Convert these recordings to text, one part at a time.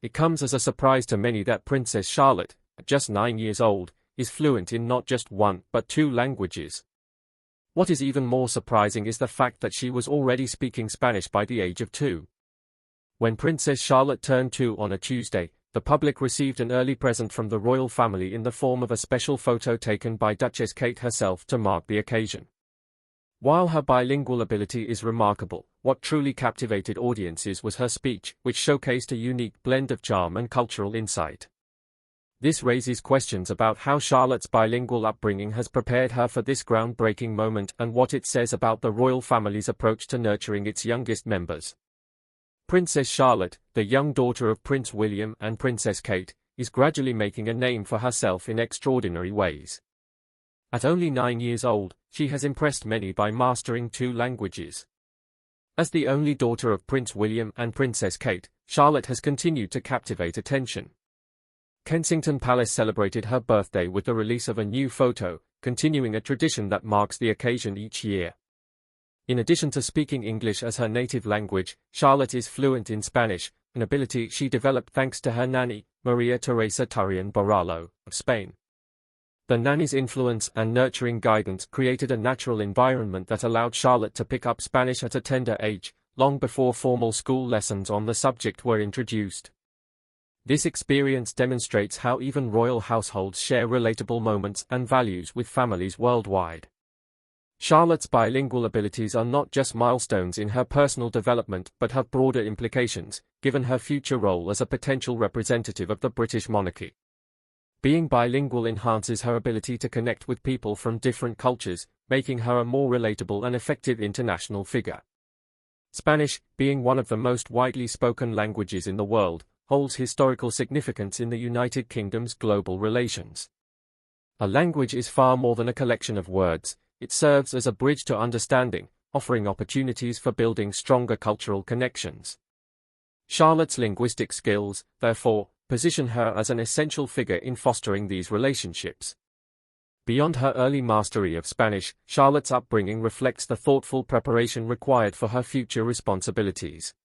It comes as a surprise to many that Princess Charlotte, at just 9 years old, is fluent in not just one but 2 languages. What is even more surprising is the fact that she was already speaking Spanish by the age of 2. When Princess Charlotte turned 2 on a Tuesday, the public received an early present from the royal family in the form of a special photo taken by Duchess Kate herself to mark the occasion. While her bilingual ability is remarkable, what truly captivated audiences was her speech, which showcased a unique blend of charm and cultural insight. This raises questions about how Charlotte's bilingual upbringing has prepared her for this groundbreaking moment and what it says about the royal family's approach to nurturing its youngest members. Princess Charlotte, the young daughter of Prince William and Princess Kate, is gradually making a name for herself in extraordinary ways. At only 9 years old, she has impressed many by mastering 2 languages. As the only daughter of Prince William and Princess Kate, Charlotte has continued to captivate attention. Kensington Palace celebrated her birthday with the release of a new photo, continuing a tradition that marks the occasion each year. In addition to speaking English as her native language, Charlotte is fluent in Spanish, an ability she developed thanks to her nanny, Maria Teresa Turrión Barralo, of Spain. The nanny's influence and nurturing guidance created a natural environment that allowed Charlotte to pick up Spanish at a tender age, long before formal school lessons on the subject were introduced. This experience demonstrates how even royal households share relatable moments and values with families worldwide. Charlotte's bilingual abilities are not just milestones in her personal development but have broader implications, given her future role as a potential representative of the British monarchy. Being bilingual enhances her ability to connect with people from different cultures, making her a more relatable and effective international figure. Spanish, being one of the most widely spoken languages in the world, holds historical significance in the United Kingdom's global relations. A language is far more than a collection of words. It serves as a bridge to understanding, offering opportunities for building stronger cultural connections. Charlotte's linguistic skills, therefore, position her as an essential figure in fostering these relationships. Beyond her early mastery of Spanish, Charlotte's upbringing reflects the thoughtful preparation required for her future responsibilities.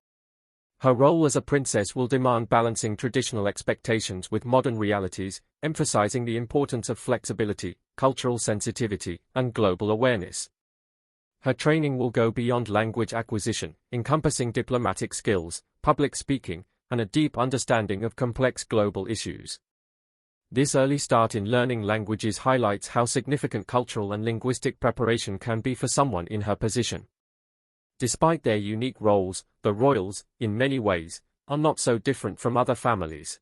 Her role as a princess will demand balancing traditional expectations with modern realities, emphasizing the importance of flexibility, cultural sensitivity, and global awareness. Her training will go beyond language acquisition, encompassing diplomatic skills, public speaking, and a deep understanding of complex global issues. This early start in learning languages highlights how significant cultural and linguistic preparation can be for someone in her position. Despite their unique roles, the royals, in many ways, are not so different from other families.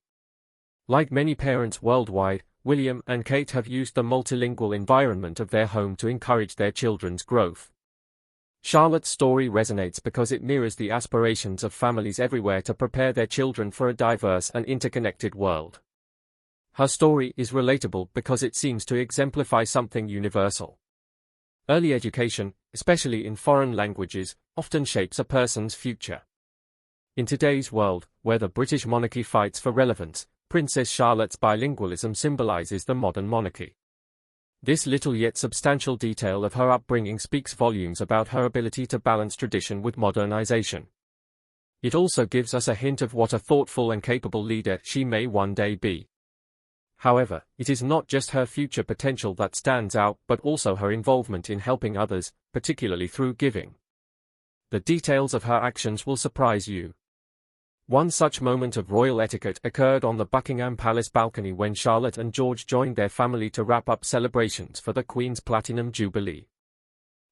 Like many parents worldwide, William and Kate have used the multilingual environment of their home to encourage their children's growth. Charlotte's story resonates because it mirrors the aspirations of families everywhere to prepare their children for a diverse and interconnected world. Her story is relatable because it seems to exemplify something universal. Early education, especially in foreign languages, often shapes a person's future. In today's world, where the British monarchy fights for relevance, Princess Charlotte's bilingualism symbolizes the modern monarchy. This little yet substantial detail of her upbringing speaks volumes about her ability to balance tradition with modernization. It also gives us a hint of what a thoughtful and capable leader she may one day be. However, it is not just her future potential that stands out but also her involvement in helping others, particularly through giving. The details of her actions will surprise you. One such moment of royal etiquette occurred on the Buckingham Palace balcony when Charlotte and George joined their family to wrap up celebrations for the Queen's Platinum Jubilee.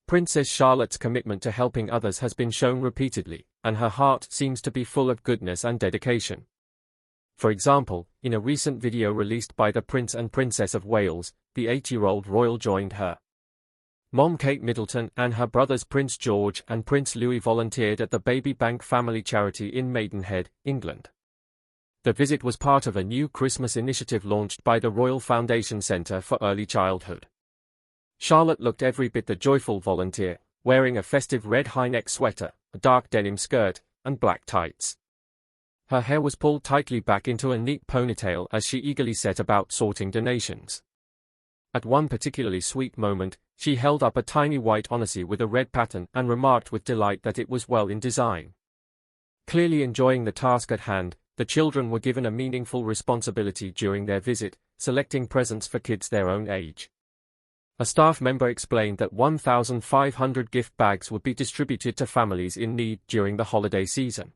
Princess Charlotte's commitment to helping others has been shown repeatedly, and her heart seems to be full of goodness and dedication. For example, in a recent video released by the Prince and Princess of Wales, the 8-year-old royal joined her mom Kate Middleton and her brothers Prince George and Prince Louis volunteered at the Baby Bank family charity in Maidenhead, England. The visit was part of a new Christmas initiative launched by the Royal Foundation Centre for Early Childhood. Charlotte looked every bit the joyful volunteer, wearing a festive red high-neck sweater, a dark denim skirt, and black tights. Her hair was pulled tightly back into a neat ponytail as she eagerly set about sorting donations. At one particularly sweet moment, she held up a tiny white onesie with a red pattern and remarked with delight that it was well in design. Clearly enjoying the task at hand, The children were given a meaningful responsibility during their visit, selecting presents for kids their own age. A staff member explained that 1,500 gift bags would be distributed to families in need during the holiday season.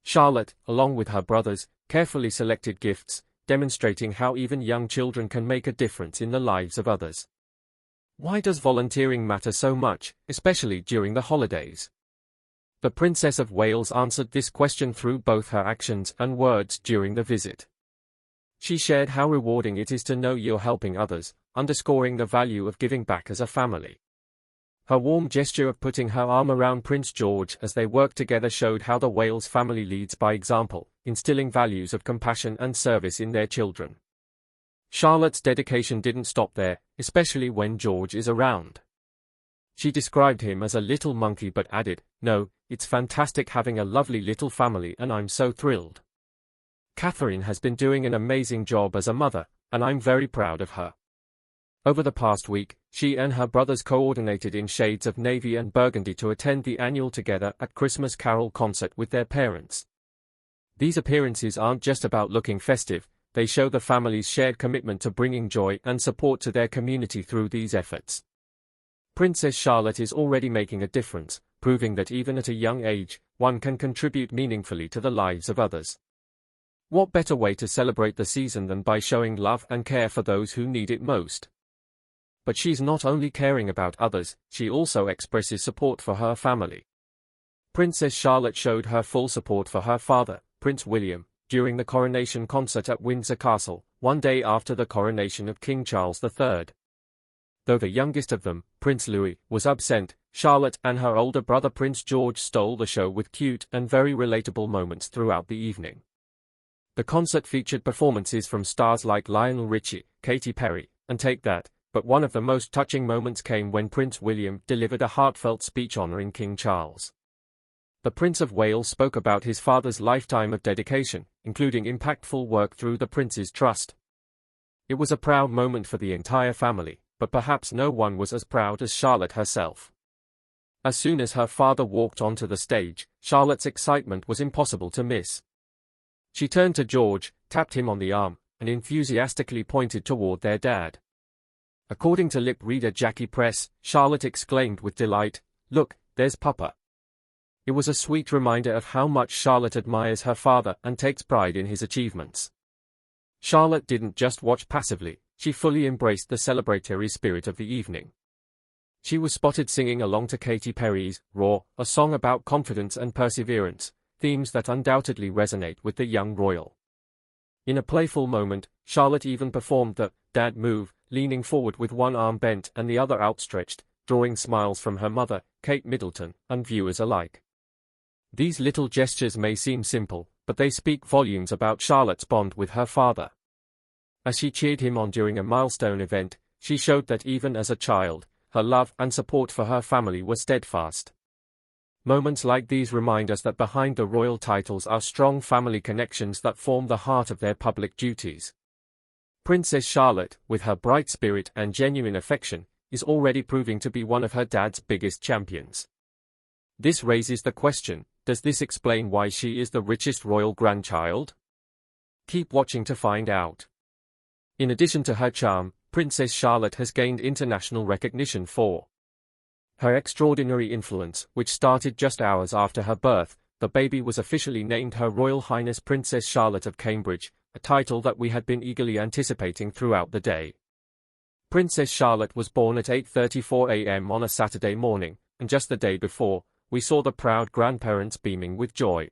Charlotte, along with her brothers, carefully selected gifts, demonstrating how even young children can make a difference in the lives of others. Why does volunteering matter so much, especially during the holidays? The Princess of Wales answered this question through both her actions and words during the visit. She shared how rewarding it is to know you're helping others, underscoring the value of giving back as a family. Her warm gesture of putting her arm around Prince George as they worked together showed how the Wales family leads by example, instilling values of compassion and service in their children. Charlotte's dedication didn't stop there, especially when George is around. She described him as a little monkey but added, "No, it's fantastic having a lovely little family and I'm so thrilled. Catherine has been doing an amazing job as a mother, and I'm very proud of her." Over the past week, she and her brothers coordinated in shades of navy and burgundy to attend the annual Together at Christmas Carol concert with their parents. These appearances aren't just about looking festive, they show the family's shared commitment to bringing joy and support to their community through these efforts. Princess Charlotte is already making a difference, proving that even at a young age, one can contribute meaningfully to the lives of others. What better way to celebrate the season than by showing love and care for those who need it most? But she's not only caring about others, she also expresses support for her family. Princess Charlotte showed her full support for her father, Prince William, during the coronation concert at Windsor Castle, one day after the coronation of King Charles III. Though the youngest of them, Prince Louis, was absent, Charlotte and her older brother Prince George stole the show with cute and very relatable moments throughout the evening. The concert featured performances from stars like Lionel Richie, Katy Perry, and Take That, but one of the most touching moments came when Prince William delivered a heartfelt speech honoring King Charles. The Prince of Wales spoke about his father's lifetime of dedication, including impactful work through the Prince's Trust. It was a proud moment for the entire family, but perhaps no one was as proud as Charlotte herself. As soon as her father walked onto the stage, Charlotte's excitement was impossible to miss. She turned to George, tapped him on the arm, and enthusiastically pointed toward their dad. According to lip reader Jackie Press, Charlotte exclaimed with delight, "Look, there's Papa." It was a sweet reminder of how much Charlotte admires her father and takes pride in his achievements. Charlotte didn't just watch passively, she fully embraced the celebratory spirit of the evening. She was spotted singing along to Katy Perry's Roar, a song about confidence and perseverance, themes that undoubtedly resonate with the young royal. In a playful moment, Charlotte even performed the dad move, leaning forward with one arm bent and the other outstretched, drawing smiles from her mother, Kate Middleton, and viewers alike. These little gestures may seem simple, but they speak volumes about Charlotte's bond with her father. As she cheered him on during a milestone event, she showed that even as a child, her love and support for her family were steadfast. Moments like these remind us that behind the royal titles are strong family connections that form the heart of their public duties. Princess Charlotte, with her bright spirit and genuine affection, is already proving to be one of her dad's biggest champions. This raises the question, does this explain why she is the richest royal grandchild? Keep watching to find out. In addition to her charm, Princess Charlotte has gained international recognition for her extraordinary influence, which started just hours after her birth. The baby was officially named Her Royal Highness Princess Charlotte of Cambridge, a title that we had been eagerly anticipating throughout the day. Princess Charlotte was born at 8:34 a.m. on a Saturday morning, and just the day before, we saw the proud grandparents beaming with joy.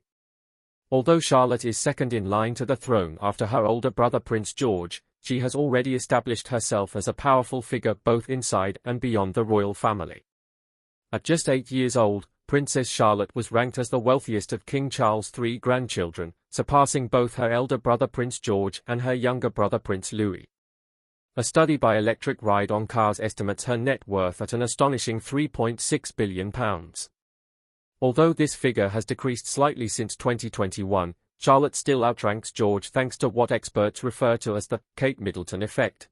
Although Charlotte is second in line to the throne after her older brother Prince George, she has already established herself as a powerful figure both inside and beyond the royal family. At just 8 years old, Princess Charlotte was ranked as the wealthiest of King Charles' 3 grandchildren, surpassing both her elder brother Prince George and her younger brother Prince Louis. A study by Electric Ride on Cars estimates her net worth at an astonishing £3.6 billion. Although this figure has decreased slightly since 2021, Charlotte still outranks George thanks to what experts refer to as the Kate Middleton effect.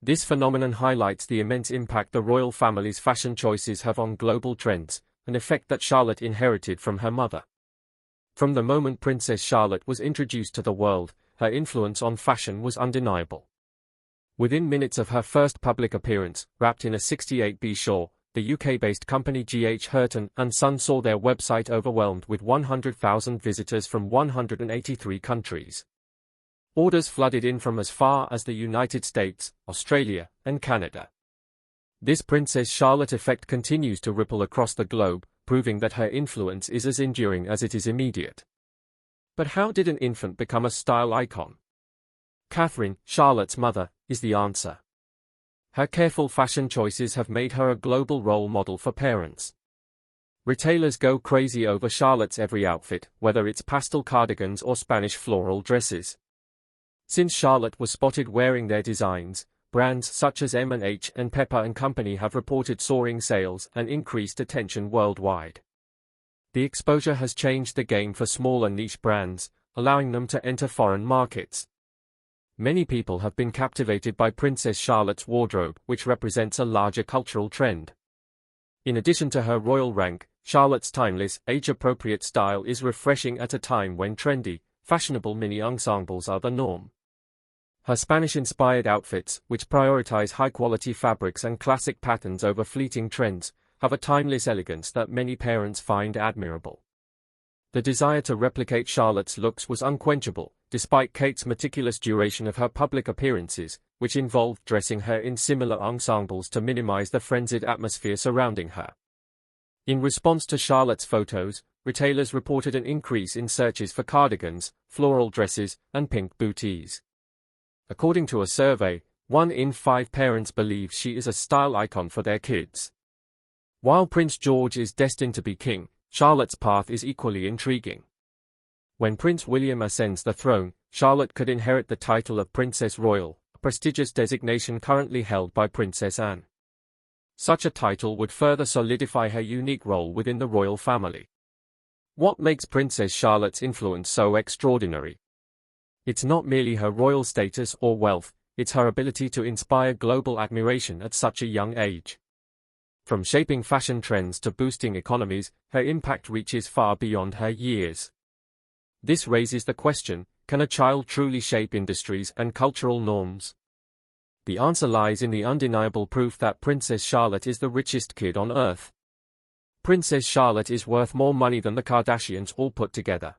This phenomenon highlights the immense impact the royal family's fashion choices have on global trends, an effect that Charlotte inherited from her mother. From the moment Princess Charlotte was introduced to the world, her influence on fashion was undeniable. Within minutes of her first public appearance, wrapped in a 68B shawl, the UK-based company G.H. Hurton & Son saw their website overwhelmed with 100,000 visitors from 183 countries. Orders flooded in from as far as the United States, Australia, and Canada. This Princess Charlotte effect continues to ripple across the globe, proving that her influence is as enduring as it is immediate. But how did an infant become a style icon? Catherine, Charlotte's mother, is the answer. Her careful fashion choices have made her a global role model for parents. Retailers go crazy over Charlotte's every outfit, whether it's pastel cardigans or Spanish floral dresses. Since Charlotte was spotted wearing their designs, brands such as M&H and Pepper & Company have reported soaring sales and increased attention worldwide. The exposure has changed the game for smaller niche brands, allowing them to enter foreign markets. Many people have been captivated by Princess Charlotte's wardrobe, which represents a larger cultural trend. In addition to her royal rank, Charlotte's timeless, age-appropriate style is refreshing at a time when trendy, fashionable mini-ensembles are the norm. Her Spanish-inspired outfits, which prioritize high-quality fabrics and classic patterns over fleeting trends, have a timeless elegance that many parents find admirable. The desire to replicate Charlotte's looks was unquenchable, despite Kate's meticulous duration of her public appearances, which involved dressing her in similar ensembles to minimize the frenzied atmosphere surrounding her. In response to Charlotte's photos, retailers reported an increase in searches for cardigans, floral dresses, and pink bootees. According to a survey, 1 in 5 parents believe she is a style icon for their kids. While Prince George is destined to be king, Charlotte's path is equally intriguing. When Prince William ascends the throne, Charlotte could inherit the title of Princess Royal, a prestigious designation currently held by Princess Anne. Such a title would further solidify her unique role within the royal family. What makes Princess Charlotte's influence so extraordinary? It's not merely her royal status or wealth, it's her ability to inspire global admiration at such a young age. From shaping fashion trends to boosting economies, her impact reaches far beyond her years. This raises the question, can a child truly shape industries and cultural norms? The answer lies in the undeniable proof that Princess Charlotte is the richest kid on earth. Princess Charlotte is worth more money than the Kardashians all put together.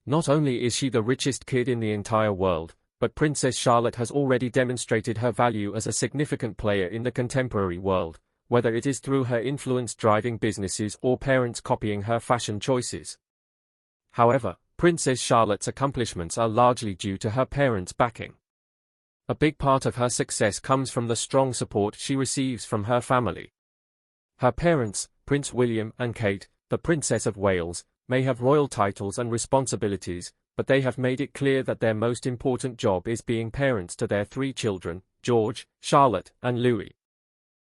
Not only is she the richest kid in the entire world, but Princess Charlotte has already demonstrated her value as a significant player in the contemporary world, whether it is through her influence driving businesses or parents copying her fashion choices. However, Princess Charlotte's accomplishments are largely due to her parents' backing. A big part of her success comes from the strong support she receives from her family. Her parents, Prince William and Kate, the Princess of Wales, may have royal titles and responsibilities, but they have made it clear that their most important job is being parents to their 3 children, George, Charlotte, and Louis.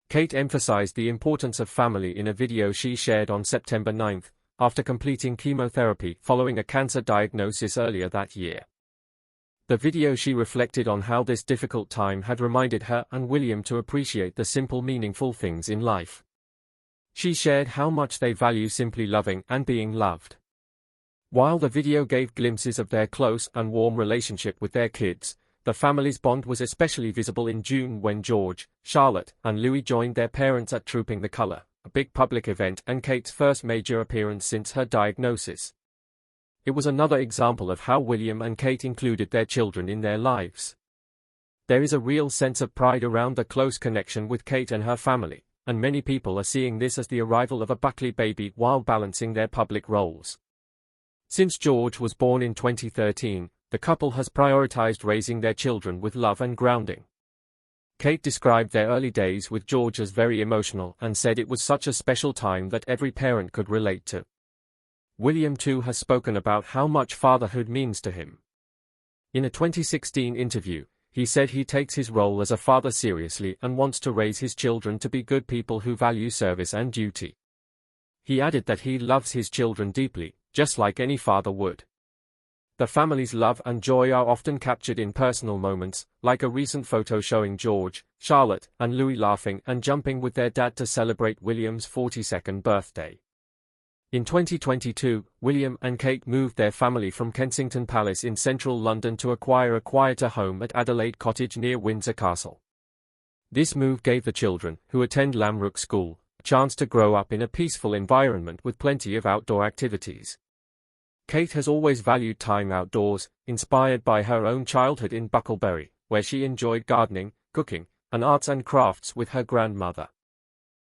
Kate emphasized the importance of family in a video she shared on September 9, after completing chemotherapy following a cancer diagnosis earlier that year. The video she reflected on how this difficult time had reminded her and William to appreciate the simple meaningful things in life. She shared how much they value simply loving and being loved. While the video gave glimpses of their close and warm relationship with their kids, the family's bond was especially visible in June when George, Charlotte, and Louis joined their parents at Trooping the Colour, a big public event and Kate's first major appearance since her diagnosis. It was another example of how William and Kate included their children in their lives. There is a real sense of pride around the close connection with Kate and her family, and many people are seeing this as the arrival of a Buckley baby while balancing their public roles. Since George was born in 2013, the couple has prioritized raising their children with love and grounding. Kate described their early days with George as very emotional and said it was such a special time that every parent could relate to. William too has spoken about how much fatherhood means to him. In a 2016 interview, he said he takes his role as a father seriously and wants to raise his children to be good people who value service and duty. He added that he loves his children deeply, just like any father would. The family's love and joy are often captured in personal moments, like a recent photo showing George, Charlotte, and Louis laughing and jumping with their dad to celebrate William's 42nd birthday. In 2022, William and Kate moved their family from Kensington Palace in central London to acquire a quieter home at Adelaide Cottage near Windsor Castle. This move gave the children, who attend Lamrook School, a chance to grow up in a peaceful environment with plenty of outdoor activities. Kate has always valued time outdoors, inspired by her own childhood in Bucklebury, where she enjoyed gardening, cooking, and arts and crafts with her grandmother.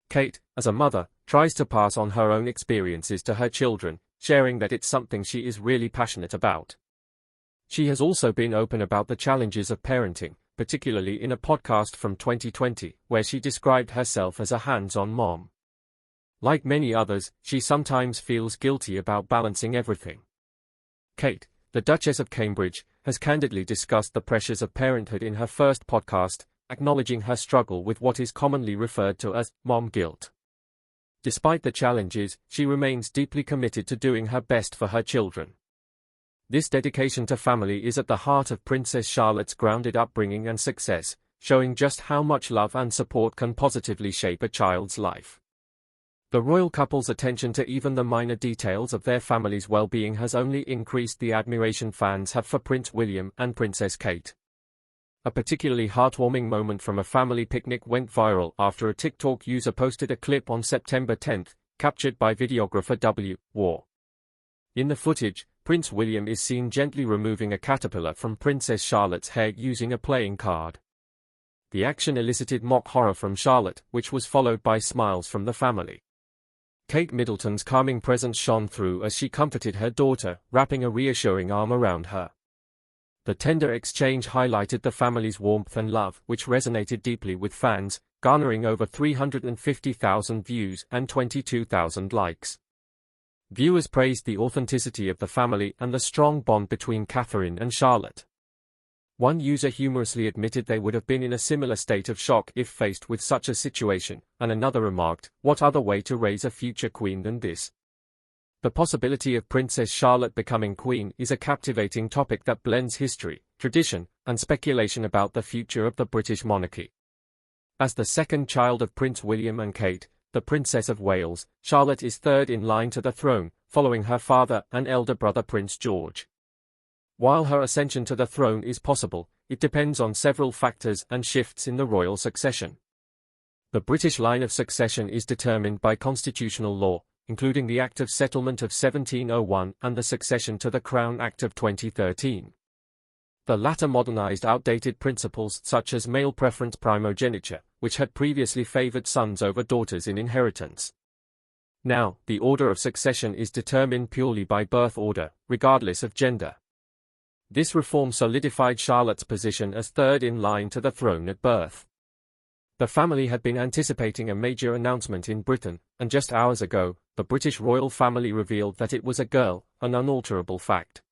Kate, as a mother, tries to pass on her own experiences to her children, sharing that it's something she is really passionate about. She has also been open about the challenges of parenting, particularly in a podcast from 2020, where she described herself as a hands-on mom. Like many others, she sometimes feels guilty about balancing everything. Kate, the Duchess of Cambridge, has candidly discussed the pressures of parenthood in her first podcast, acknowledging her struggle with what is commonly referred to as mom guilt. Despite the challenges, she remains deeply committed to doing her best for her children. This dedication to family is at the heart of Princess Charlotte's grounded upbringing and success, showing just how much love and support can positively shape a child's life. The royal couple's attention to even the minor details of their family's well-being has only increased the admiration fans have for Prince William and Princess Kate. A particularly heartwarming moment from a family picnic went viral after a TikTok user posted a clip on September 10, captured by videographer W. War. In the footage, Prince William is seen gently removing a caterpillar from Princess Charlotte's hair using a playing card. The action elicited mock horror from Charlotte, which was followed by smiles from the family. Kate Middleton's calming presence shone through as she comforted her daughter, wrapping a reassuring arm around her. The tender exchange highlighted the family's warmth and love, which resonated deeply with fans, garnering over 350,000 views and 22,000 likes. Viewers praised the authenticity of the family and the strong bond between Catherine and Charlotte. One user humorously admitted they would have been in a similar state of shock if faced with such a situation, and another remarked, "What other way to raise a future queen than this?" The possibility of Princess Charlotte becoming queen is a captivating topic that blends history, tradition, and speculation about the future of the British monarchy. As the second child of Prince William and Kate, the Princess of Wales, Charlotte is third in line to the throne, following her father and elder brother Prince George. While her ascension to the throne is possible, it depends on several factors and shifts in the royal succession. The British line of succession is determined by constitutional law, including the Act of Settlement of 1701 and the Succession to the Crown Act of 2013. The latter modernized outdated principles such as male preference primogeniture, which had previously favored sons over daughters in inheritance. Now, the order of succession is determined purely by birth order, regardless of gender. This reform solidified Charlotte's position as third in line to the throne at birth. The family had been anticipating a major announcement in Britain, and just hours ago, the British royal family revealed that it was a girl, an unalterable fact.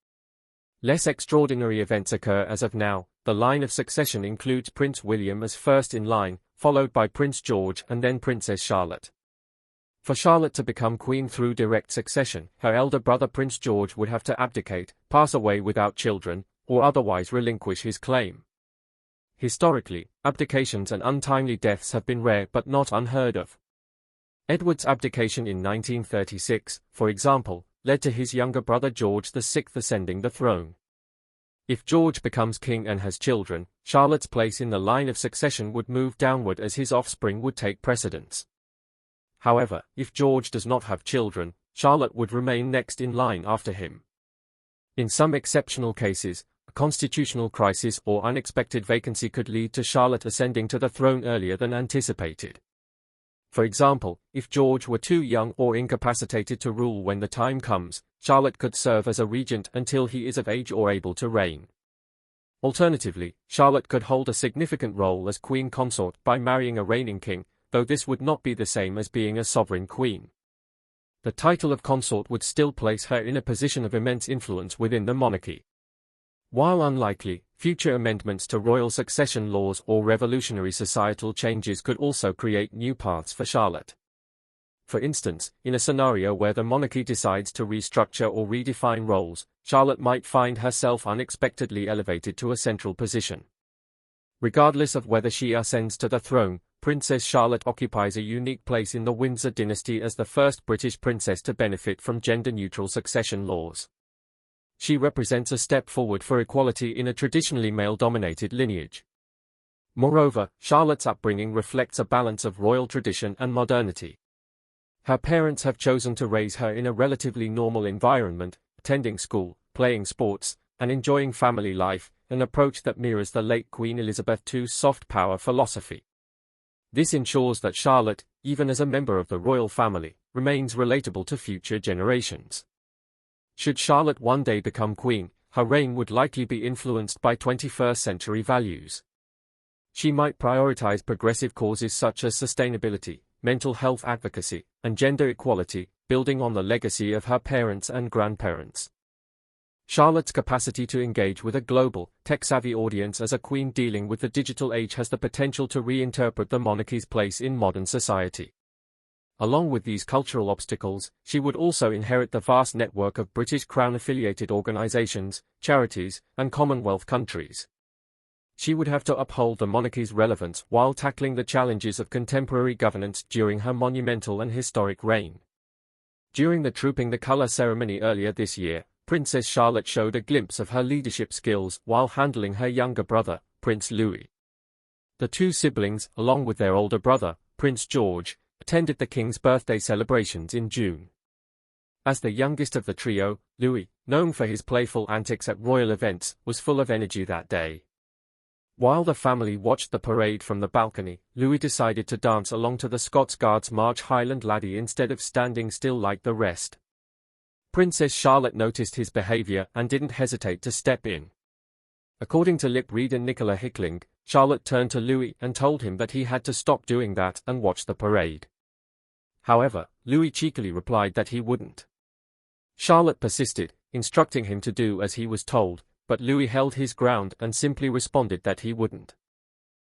Less extraordinary events occur as of now. The line of succession includes Prince William as first in line, followed by Prince George and then Princess Charlotte. For Charlotte to become queen through direct succession, her elder brother Prince George would have to abdicate, pass away without children, or otherwise relinquish his claim. Historically, abdications and untimely deaths have been rare but not unheard of. Edward's abdication in 1936, for example, led to his younger brother George VI ascending the throne. If George becomes king and has children, Charlotte's place in the line of succession would move downward as his offspring would take precedence. However, if George does not have children, Charlotte would remain next in line after him. In some exceptional cases, a constitutional crisis or unexpected vacancy could lead to Charlotte ascending to the throne earlier than anticipated. For example, if George were too young or incapacitated to rule when the time comes, Charlotte could serve as a regent until he is of age or able to reign. Alternatively, Charlotte could hold a significant role as queen consort by marrying a reigning king, though this would not be the same as being a sovereign queen. The title of consort would still place her in a position of immense influence within the monarchy. While unlikely, future amendments to royal succession laws or revolutionary societal changes could also create new paths for Charlotte. For instance, in a scenario where the monarchy decides to restructure or redefine roles, Charlotte might find herself unexpectedly elevated to a central position. Regardless of whether she ascends to the throne, Princess Charlotte occupies a unique place in the Windsor dynasty as the first British princess to benefit from gender-neutral succession laws. She represents a step forward for equality in a traditionally male-dominated lineage. Moreover, Charlotte's upbringing reflects a balance of royal tradition and modernity. Her parents have chosen to raise her in a relatively normal environment, attending school, playing sports, and enjoying family life, an approach that mirrors the late Queen Elizabeth II's soft power philosophy. This ensures that Charlotte, even as a member of the royal family, remains relatable to future generations. Should Charlotte one day become queen, her reign would likely be influenced by 21st-century values. She might prioritize progressive causes such as sustainability, mental health advocacy, and gender equality, building on the legacy of her parents and grandparents. Charlotte's capacity to engage with a global, tech-savvy audience as a queen dealing with the digital age has the potential to reinterpret the monarchy's place in modern society. Along with these cultural obstacles, she would also inherit the vast network of British Crown-affiliated organisations, charities, and Commonwealth countries. She would have to uphold the monarchy's relevance while tackling the challenges of contemporary governance during her monumental and historic reign. During the Trooping the Colour ceremony earlier this year, Princess Charlotte showed a glimpse of her leadership skills while handling her younger brother, Prince Louis. The two siblings, along with their older brother, Prince George, attended the King's birthday celebrations in June. As the youngest of the trio, Louis, known for his playful antics at royal events, was full of energy that day. While the family watched the parade from the balcony, Louis decided to dance along to the Scots Guards' March Highland Laddie instead of standing still like the rest. Princess Charlotte noticed his behavior and didn't hesitate to step in. According to lip reader Nicola Hickling, Charlotte turned to Louis and told him that he had to stop doing that and watch the parade. However, Louis cheekily replied that he wouldn't. Charlotte persisted, instructing him to do as he was told, but Louis held his ground and simply responded that he wouldn't.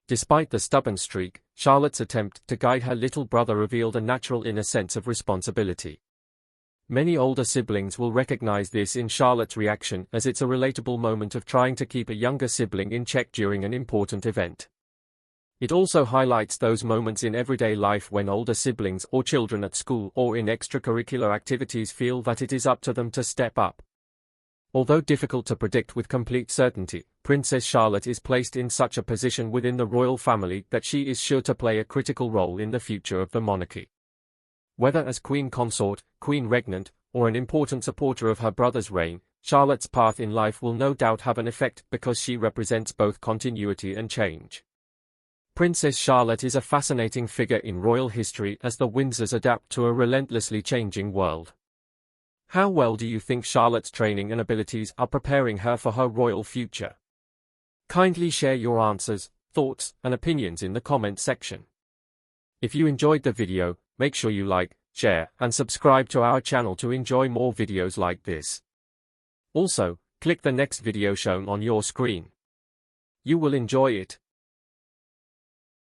Despite the stubborn streak, Charlotte's attempt to guide her little brother revealed a natural inner sense of responsibility. Many older siblings will recognize this in Charlotte's reaction, as it's a relatable moment of trying to keep a younger sibling in check during an important event. It also highlights those moments in everyday life when older siblings or children at school or in extracurricular activities feel that it is up to them to step up. Although difficult to predict with complete certainty, Princess Charlotte is placed in such a position within the royal family that she is sure to play a critical role in the future of the monarchy. Whether as queen consort, queen regnant, or an important supporter of her brother's reign, Charlotte's path in life will no doubt have an effect because she represents both continuity and change. Princess Charlotte is a fascinating figure in royal history as the Windsors adapt to a relentlessly changing world. How well do you think Charlotte's training and abilities are preparing her for her royal future? Kindly share your answers, thoughts, and opinions in the comment section. If you enjoyed the video, make sure you like, share, and subscribe to our channel to enjoy more videos like this. Also, click the next video shown on your screen. You will enjoy it.